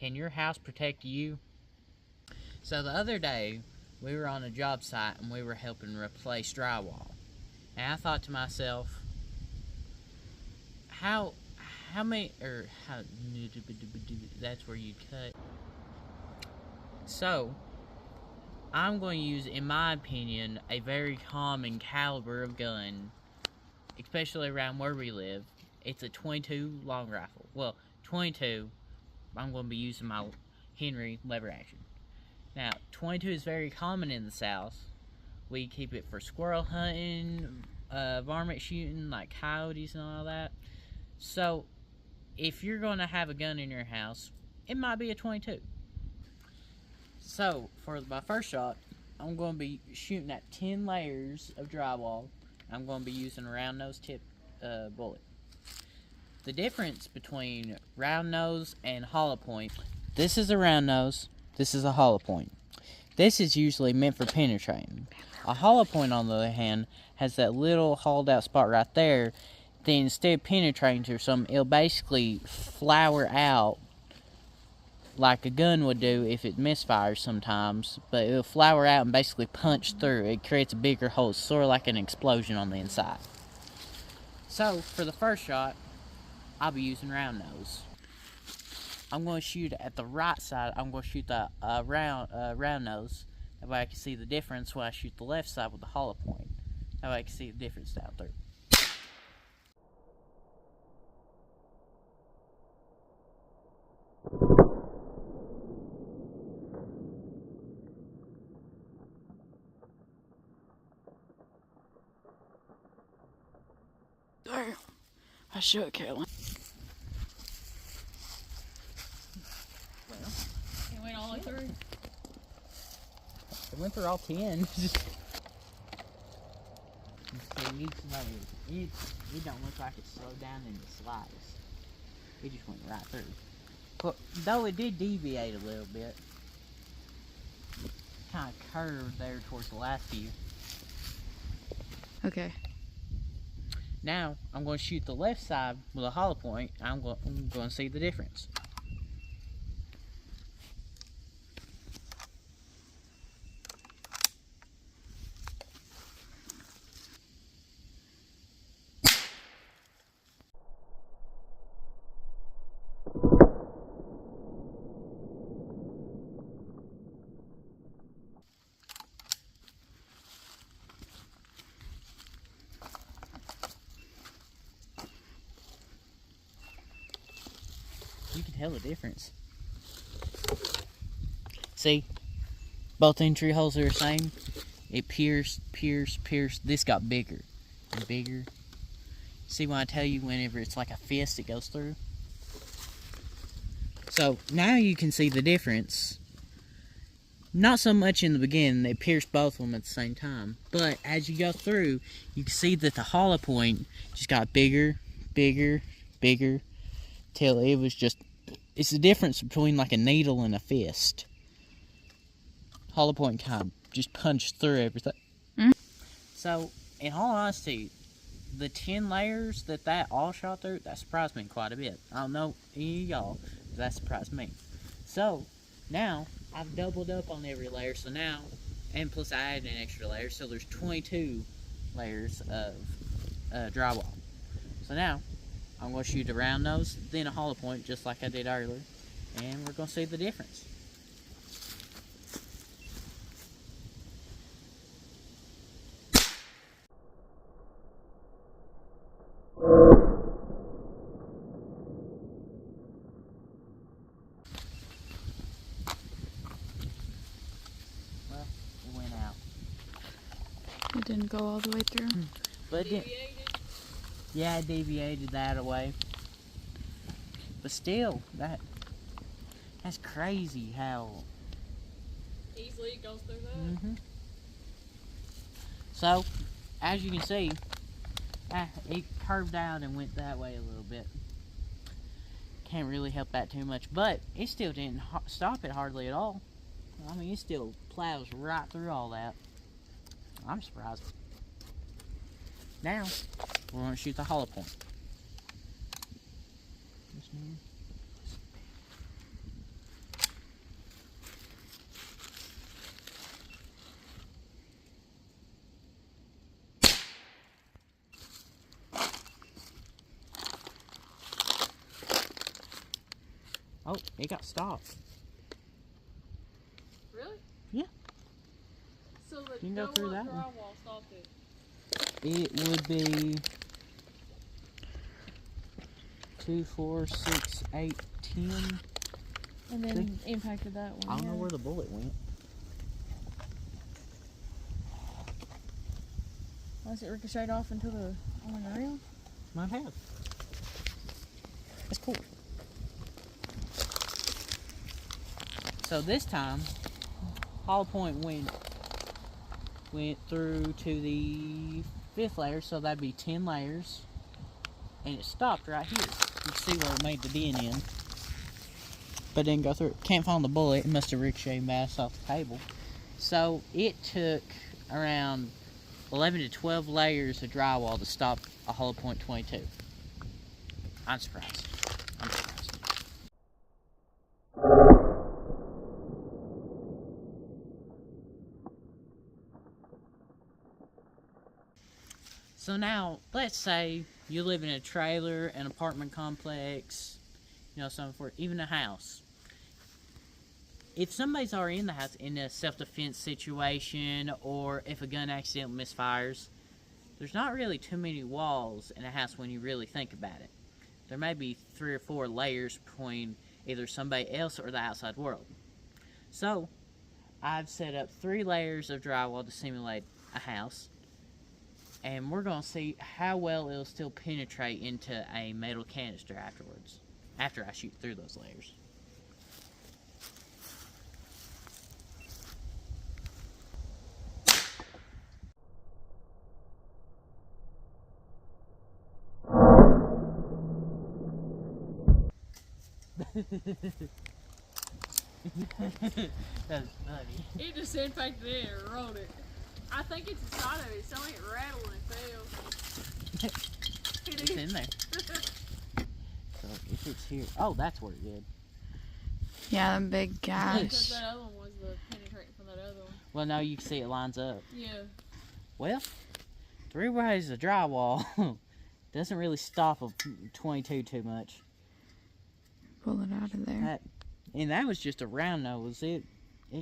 can your house protect you? So the other day, we were on a job site and we were helping replace drywall. And I thought to myself, how many, or how, that's where you cut. So, I'm going to use, in my opinion, a very common caliber of gun, especially around where we live. It's a .22 long rifle. Well, .22, I'm going to be using my Henry lever action. Now, .22 is very common in the South. We keep it for squirrel hunting, varmint shooting, like coyotes and all that. So, if you're going to have a gun in your house, it might be a .22. So, for my first shot, I'm going to be shooting at 10 layers of drywall. I'm going to be using a round nose tip bullet. The difference between round nose and hollow point, this is a round nose, this is a hollow point. This is usually meant for penetrating. A hollow point, on the other hand, has that little hollowed out spot right there. Then instead of penetrating to something, it'll basically flower out like a gun would do if it misfires sometimes. But it'll flower out and basically punch through. It creates a bigger hole, sort of like an explosion on the inside. So, for the first shot, I'll be using round nose. I'm going to shoot at the right side. I'm going to shoot the round nose. That way I can see the difference when I shoot the left side with the hollow point. That way I can see the difference down through. Damn, I should kill him. Well, It went all the way through. it went through all 10. It don't look like it slowed down in the slightest. It just went right through. But, though it did deviate a little bit. Kind of curved there towards the last few. Okay. Now, I'm going to shoot the left side with a hollow point. I'm going to see the difference. You can tell the difference. See? Both entry holes are the same. It pierced. This got bigger and bigger. See when I tell you whenever it's like a fist, it goes through? So, now you can see the difference. Not so much in the beginning, they pierced both of them at the same time. But as you go through, you can see that the hollow point just got bigger, till it was just, it's the difference between like a needle and a fist. Hollow point kind of just punched through everything. So, in all honesty, the 10 layers that all shot through, that surprised me quite a bit. I don't know any of y'all, but that surprised me. So, now, I've doubled up on every layer, so now, and plus I added an extra layer, so there's 22 layers of drywall. So now, I'm going to shoot a round nose, then a hollow point, just like I did earlier, and we're going to see the difference. Well, it went out. It didn't go all the way through. But it didn't. Yeah, it deviated that away. But still, that's crazy how Easily it goes through that. So, as you can see, it curved down and went that way a little bit. Can't really help that too much, but it still didn't stop it hardly at all. I mean, it still plows right through all that. I'm surprised. Now, we're going to shoot the hollow point. Oh, it got stopped. Really? Yeah. So the You can go through that one. drywall stopped it. It would be 2, 4, 6, 8, 10. And then impacted that one. I don't know where the bullet went. Unless it ricocheted off into the rail? Might have. That's cool. So this time, hollow point went through to the 5th layer, so that'd be 10 layers, and it stopped right here. You can see where it made the dent in, but didn't go through. Can't find the bullet. It must have ricocheted mass off the table. So it took around 11 to 12 layers of drywall to stop a hollow point 22. I'm surprised. I'm surprised. So now, let's say you live in a trailer, an apartment complex, you know, something for even a house. If somebody's already in the house in a self-defense situation, or if a gun accidentally misfires, there's not really too many walls in a house when you really think about it. There may be 3 or 4 layers between either somebody else or the outside world. So, I've set up 3 layers of drywall to simulate a house, and we're going to see how well it'll still penetrate into a metal canister afterwards, after I shoot through those layers. That's funny. It just impacted it and rolled it. I think it's inside of it. Something rattled and fell. It's in there. So if it's here, oh, that's where it did. Yeah, the big gash. Because that other one was the penetrating from that other one. Well, now you can see it lines up. Yeah. Well, 3 ways of drywall doesn't really stop a 22 too much. Pull it out of there. And that was just a round nose. It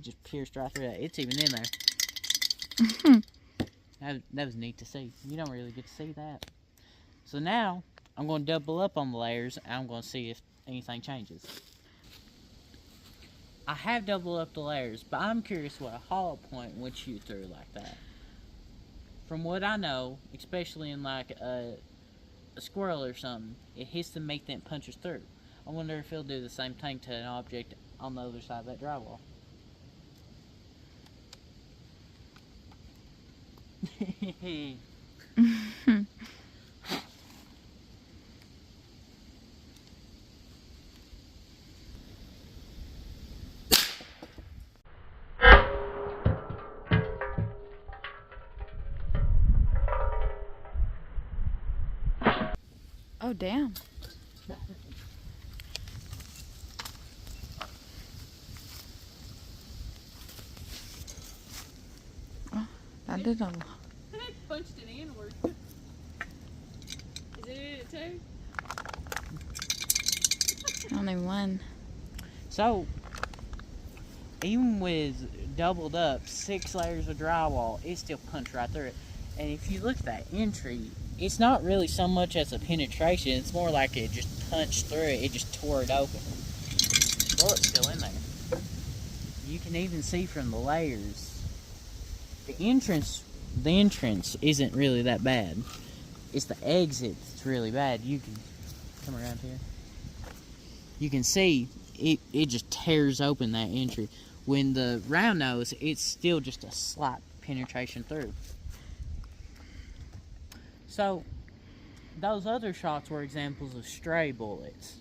just pierced right through that. It's even in there. That was neat to see. You don't really get to see that. So now, I'm going to double up on the layers, and I'm going to see if anything changes. I have doubled up the layers, but I'm curious what a hollow point would shoot through like that. From what I know, especially in like a squirrel or something, it hits the meat that punches through. I wonder if it'll do the same thing to an object on the other side of that drywall. Oh, damn. Oh, that did a lot. It punched it inward. Is it in it too? Only one. So, even with doubled up 6 layers of drywall, it still punched right through it. And if you look at that entry, it's not really so much as a penetration, it's more like it just punched through it, it just tore it open. The bullet's still in there. You can even see from the layers, the entrance isn't really that bad. It's the exit that's really bad. You can come around here. You can see it just tears open that entry. When the round nose, it's still just a slight penetration through. So, those other shots were examples of stray bullets.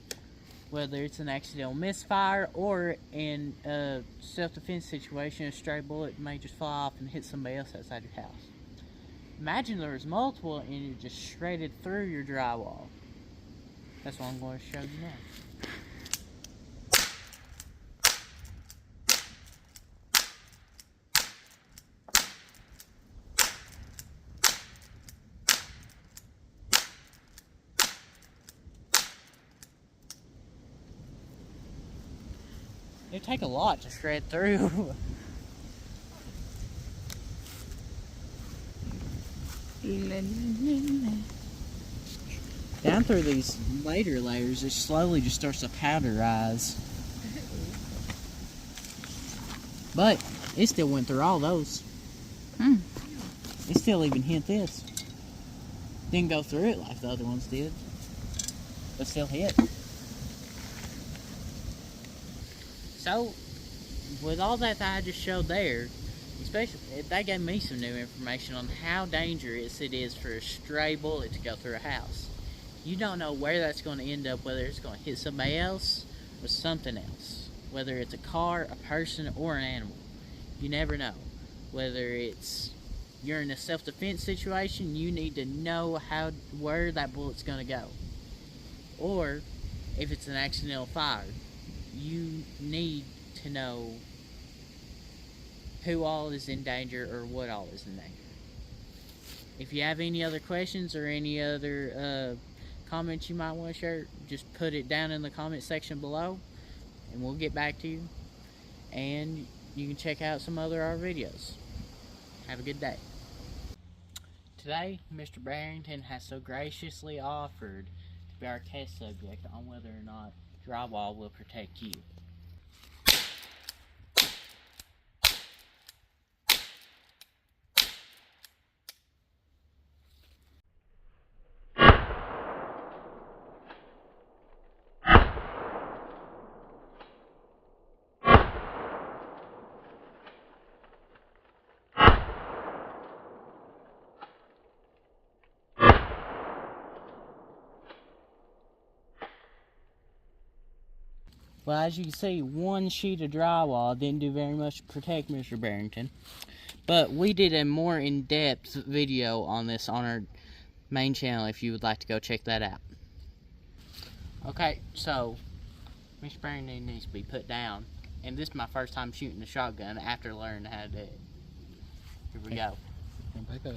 Whether it's an accidental misfire or in a self-defense situation, a stray bullet may just fly off and hit somebody else outside your house. Imagine there was multiple and it just shredded through your drywall. That's what I'm going to show you now. It'd take a lot to shred through. Down through these later layers, it slowly just starts to powderize. But it still went through all those. It still even hit this. Didn't go through it like the other ones did, but still hit. So, with all that I just showed there, especially, that gave me some new information on how dangerous it is for a stray bullet to go through a house. You don't know where that's going to end up, whether it's going to hit somebody else or something else. Whether it's a car, a person, or an animal. You never know. Whether it's you're in a self-defense situation, you need to know where that bullet's going to go. Or, if it's an accidental fire, you need to know who all is in danger or what all is in danger. If you have any other questions or any other comments you might want to share, just put it down in the comment section below and we'll get back to you. And you can check out some other of our videos. Have a good day. Today, Mr. Barrington has so graciously offered to be our test subject on whether or not drywall will protect you. Well, as you can see, one sheet of drywall didn't do very much to protect Mr. Barrington. But we did a more in-depth video on this on our main channel if you would like to go check that out. Okay, so Mr. Barrington needs to be put down. And this is my first time shooting a shotgun after learning how to do it. Here we go. Back up.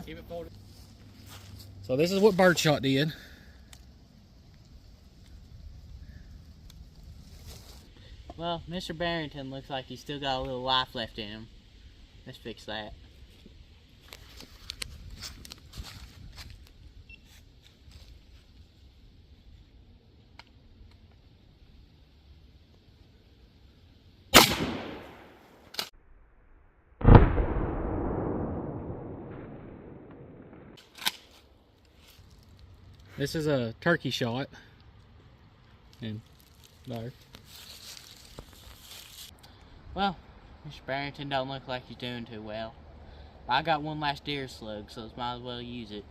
Keep it folded. So this is what birdshot did. Well, Mr. Barrington looks like he's still got a little life left in him. Let's fix that. This is a turkey shot. And there. Well, Mr. Barrington don't look like he's doing too well. I got one last deer slug, so might as well use it.